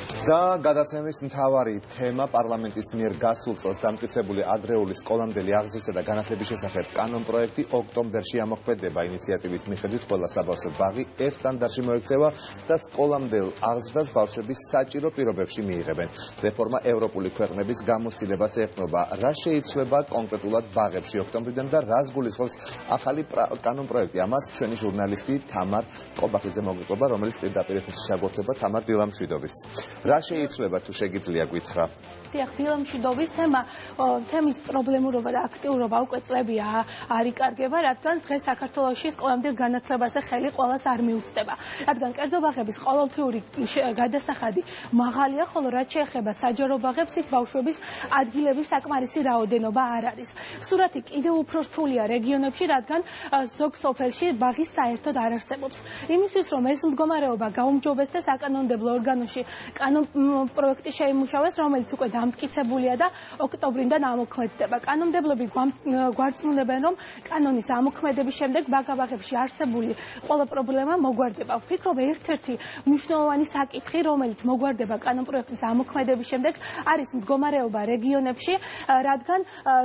და გადაცემის მთავარი თემა პარლამენტის მიერ გასულ წელს დამტკიცებული ადრეული სკოლამდელი აღზრდისა და განათლების შესახებ კანონპროექტი ოქტომბერში ამოქმედება. ინიციატივის მიხედვით ყველა საბავშვო ბაღი ერთ სტანდარტში მოექცევა და სკოლამდელ აღზრდას ბავშვების საჭირო პირობებში მიიღებენ. რეფორმა ევროპული ქვეყნების გამოცდილებას ეყრდნობა. რა შეიცვლება კონკრეტულად ბაღებში ოქტომბრიდან და რას გულისხმობს ახალი კანონპროექტი? ამას ჩვენი ჟურნალისტი თამარ ყობახიძე მოგიყვება, რომელიც პირდაპირ ეთერში ჩაგვერთვება თამარ დილამშვიდობის. რა შეიცვლება თუ შეგიძლია გითხრა? დილამშვიდობის თემის პრობლემურობა და აქტიურობა უკვე წლებია არ იკარგება, რადგან დღეს საქართველოში სკოლამდელ განათლებაზე ხელი ყველას არ მიუწვდება. რადგან კერძო ბაღების ყოველთვიური გადასახადი მაღალია, ხოლო რაც შეეხება საჯარო ბაღებს, იქ ბავშვების ადგილების საკმარისი რაოდენობა არ არის. სურათი კიდევ უფრო რთულია რეგიონებში, რადგან ზოგ სოფელში ბაღი საერთოდ არ არსებობს. იმისთვის, რომ ეს მდგომარეობა გაუმჯობესდეს, საკანონმდებლო ორგანოში კანონპროექტი შეიმუშავეს, რომელიც უკვე დამტკიცებულია და ოქტომბრიდან ამოქმედდება. კანონმდებლები გვარწმუნებენ, რომ კანონის ამოქმედების შემდეგ ბაღებში არსებული ყველა პრობლემა მოგვარდება. ვფიქრობ, ერთ-ერთი მნიშვნელოვანი საკითხი, რომელიც მოგვარდება კანონპროექტის ამოქმედების შემდეგ, არის მდგომარეობა რეგიონებში, რადგან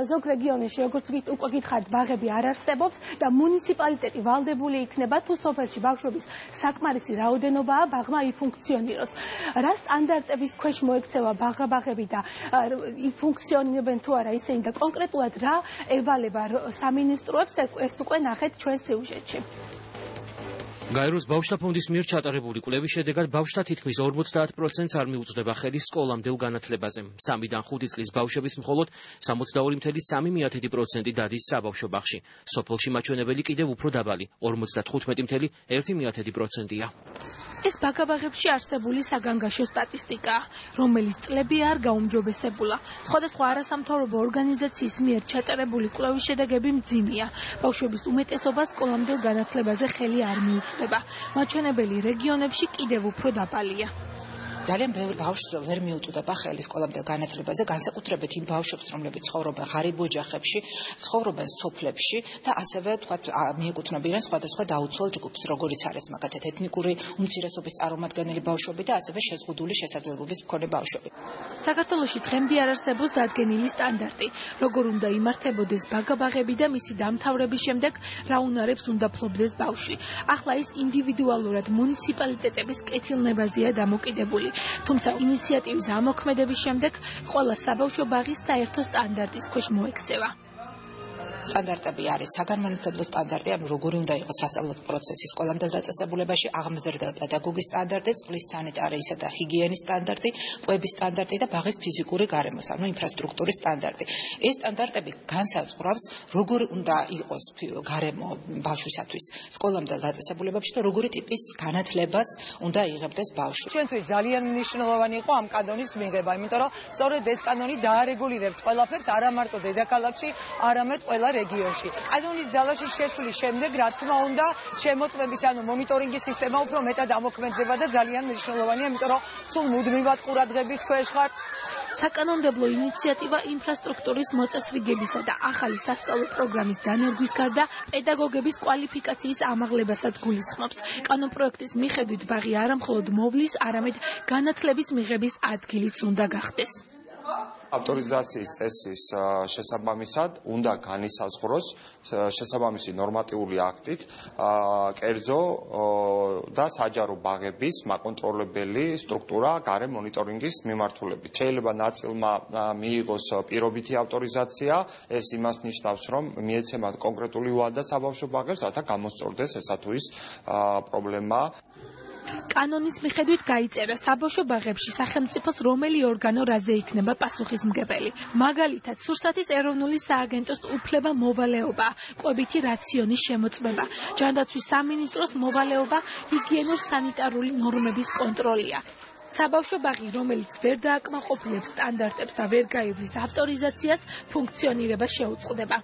ზოგ რეგიონებში, როგორც უკვე გითხარით, ბაღები არ არსებობს და მუნიციპალიტეტი ვალდებული იქნება თუ სოფელში ბავშვების საკმარისი რაოდენობაა ბაღმა იფუნქციონიროს. რა სტანდარტების ქვეშ მოექცევა ბაღები და იფუნქციონირებენ თუ არა ისინი და კონკრეტულად რა ევალება სამინისტროებს, ეს უკვე ნახეთ ჩვენ სიუჟეტში. გაეროს ბავშვთა ფონდის მიერ ჩატარებული კვლევის შედეგად ბავშვთა თითქმის 50%-ს არ მიუწვდება ხელი სკოლამდელ განათლებაზე. 3-დან 5 წლის ბავშვების მხოლოდ 62.3% დადის საბავშვო ბაღში. სოფელში მაჩვენებელი კიდევ უფრო დაბალი, 55.1%-ია. ეს ბაღებში არსებული საგანგაშო სტატისტიკაა, რომელიც წლები არ გაუმჯობესებულა. სხვადასხვა არასამთავრობო ორგანიზაციის მიერ ჩატარებული კვლევის შედეგები მძიმეა. ბავშვების უმეტესობა სკოლამდელ განათლებაზე ხელი არ მიუწვდება. მაჩვენებელი რეგიონებში კიდევ უფრო დაბალია. ძალიან ბევრი ბავშვს ვერ მიუწვდება ხელი სკოლამდელ განათლებაზე, განსაკუთრებით იმ ბავშვებს, რომლებიც ცხოვრობენ ღარიბ ოჯახებში, ცხოვრობენ სოფლებში და ასევე მიეკუთვნებიან სხვადასხვა დაუცველ ჯგუფს, როგორიც არის მაგალითად ეთნიკური უმცირესობის წარმომადგენელი ბავშვები და ასევე შეზღუდული შესაძლებლობის მქონე ბავშვები. საქართველოში დღემდე არ არსებობს დადგენილი სტანდარტი, როგორ უნდა იმართებოდეს ბაღები და მისი დამთავრების შემდეგ რა უნარებს უნდა ფლობდეს ბავშვი. ახლა ის ინდივიდუალურად მუნიციპალიტეტების კეთილნებაზეა დამოკიდებული. თუმცა ინიციატივის ამოქმედების შემდეგ ყველა საბავშვო ბაღი საერთო სტანდარტის ქვეშ მოექცევა. სტანდარტები არის საგანმანათლებლო სტანდარტი, ანუ როგორი უნდა იყოს სასწავლო პროცესი სკოლამდელ დაწესებულებაში, აღმზრდა პედაგოგის სტანდარტი, წყლის სანიტარიისა და ჰიგიენის სტანდარტი, კვების სტანდარტი და ბაღის ფიზიკური გარემოს, ანუ ინფრასტრუქტურის სტანდარტი. ეს სტანდარტები განსაზღვრავს, როგორი უნდა იყოს გარემო ბავშვისათვის სკოლამდელ დაწესებულებებში და როგორი ტიპის განათლებას უნდა იღებდეს ბავშვი. ჩვენთვის ძალიან მნიშვნელოვანი იყო ამ კანონის მიღება, იმიტომ რომ სწორედ ეს კანონი დაარეგულირებს ყველაფერს არა მარტო დედაქალაქში, არამედ ყველა რეგიონში. კანონის ძალაში შესვლის შემდეგ, რა თქმა უნდა, შემოწმების ანუ მონიტორინგის სისტემა უფრო მეტად ამოქმედდება და ძალიან მნიშვნელოვანია, იმიტომ რომ სულ მუდმივად ყურადღების ქვეშ ხარ. საკანონმდებლო ინიციატივა ინფრასტრუქტურის მოწესრიგებისა და ახალი სასწავლო პროგრამის დანერგვის გარდა პედაგოგების კვალიფიკაციის ამაღლებასაც გულისხმობს. კანონპროექტის მიხედვით ბაღი არა მხოლოდ მოვლის, არამედ განათლების მიღების ადგილიც უნდა გახდეს. ავტორიზაციის წესის შესაბამისად უნდა განისაზღვროს შესაბამისი ნორმატიული აქტით კერძო და საჯარო ბაღების მაკონტროლებელი სტრუქტურა გარე მონიტორინგის მიმართულებით. შეიძლება ნაწილმა მიიღოს პირობითი ავტორიზაცია, ეს იმას ნიშნავს, რომ მიეცემათ კონკრეტული უადა საბავშვო ბაღებს, რათა გამოსწორდეს ესა თუ ის პრობლემა. კანონის მიხედვით გაიწერა საბავშვო ბაღებში სახელმწიფოს რომელი ორგანო რაზე იქნება პასუხისმგებელი. მაგალითად, სურსათის ეროვნული სააგენტოს უფლება მოვალეობა, კვებითი რაციონის შემოწმება, ჯანდაცვის სამინისტროს მოვალეობა ჰიგიენურ-სანიტარული ნორმების კონტროლია. საბავშვო ბაღი, რომელიც ვერ დააკმაყოფილებს სტანდარტებს და ვერ გაივლის ავტორიზაციას, ფუნქციონირება შეუწყდება.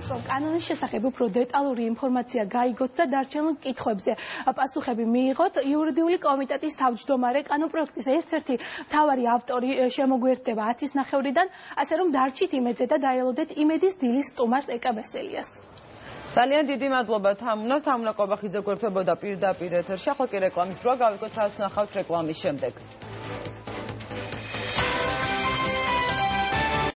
რომ კანონის შესახებ უფრო დეტალური ინფორმაცია გაიგოთ და დარჩენილ კითხვებზე პასუხები მიიღოთ, იურიდიული კომიტეტის თავმჯდომარე კანონპროექტის ერთ-ერთი მთავარი ავტორი შემოგვიერთდება 10:30-დან, ასე რომ დარჩით იმედზე და დაელოდეთ იმედის დილის სტუმარს ეკაბესელიას. ძალიან დიდი მადლობა თამუნას. თამუნა ყობახიძე გვერდებოდა პირდაპირ ეთერში. ახლა კი რეკლამის დროა, გავიკეთოთ რას ნახავთ რეკლამის შემდეგ.